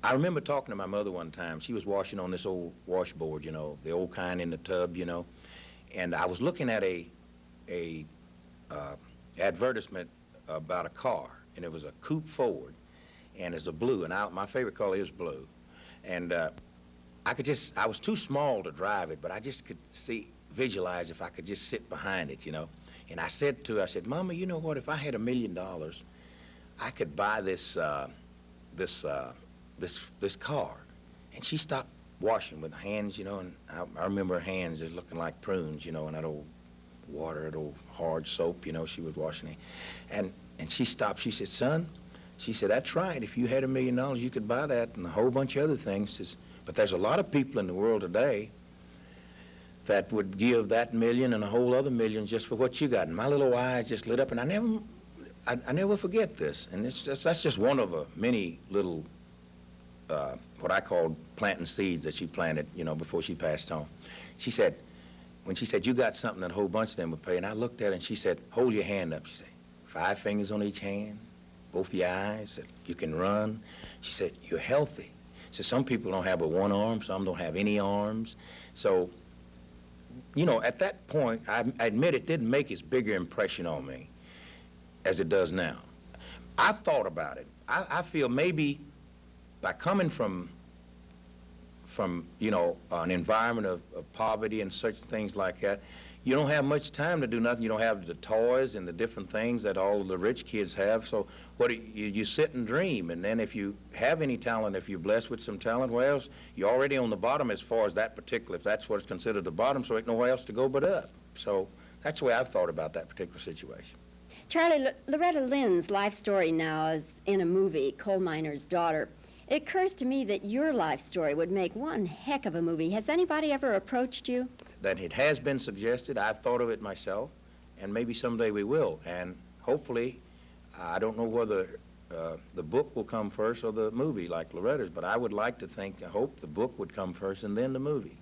I remember talking to my mother one time. She was washing on this old washboard, you know, the old kind in the tub, you know, and I was looking at a advertisement about a car, and it was a coupe Ford, and it's a blue, and my favorite color is blue, and I was too small to drive it, but I just could visualize if I could just sit behind it, you know. And I said to her, I said, Mama, you know what, if I had $1 million, I could buy this car. And she stopped washing with her hands, you know, and I remember her hands just looking like prunes, you know, and that old water, that old hard soap, you know, she was washing it. And she stopped, she said, son, she said, that's right, if you had $1 million, you could buy that and a whole bunch of other things. But there's a lot of people in the world today that would give that million and a whole other million just for what you got. And my little eyes just lit up, and I never forget this. And that's just one of many little, what I called planting seeds that she planted, you know, before she passed on. She said, when she said, you got something that a whole bunch of them would pay, and I looked at her and she said, hold your hand up. She said, 5 fingers on each hand, both your eyes, said, you can run. She said, you're healthy. So some people don't have but one arm, some don't have any arms. So, you know, at that point, I admit it didn't make as bigger impression on me as it does now. I thought about it. I feel maybe by coming from you know, an environment of poverty and such things like that, you don't have much time to do nothing. You don't have the toys and the different things that all of the rich kids have. So you sit and dream, and then if you have any talent, if you're blessed with some talent, well, you're already on the bottom as far as that particular, if that's what's considered the bottom, so ain't nowhere else to go but up. So that's the way I've thought about that particular situation. Charlie, Loretta Lynn's life story now is in a movie, Coal Miner's Daughter. It occurs to me that your life story would make one heck of a movie. Has anybody ever approached you? That it has been suggested. I've thought of it myself, and maybe someday we will. And hopefully, I don't know whether the book will come first or the movie like Loretta's, but I would like to think, I hope the book would come first and then the movie.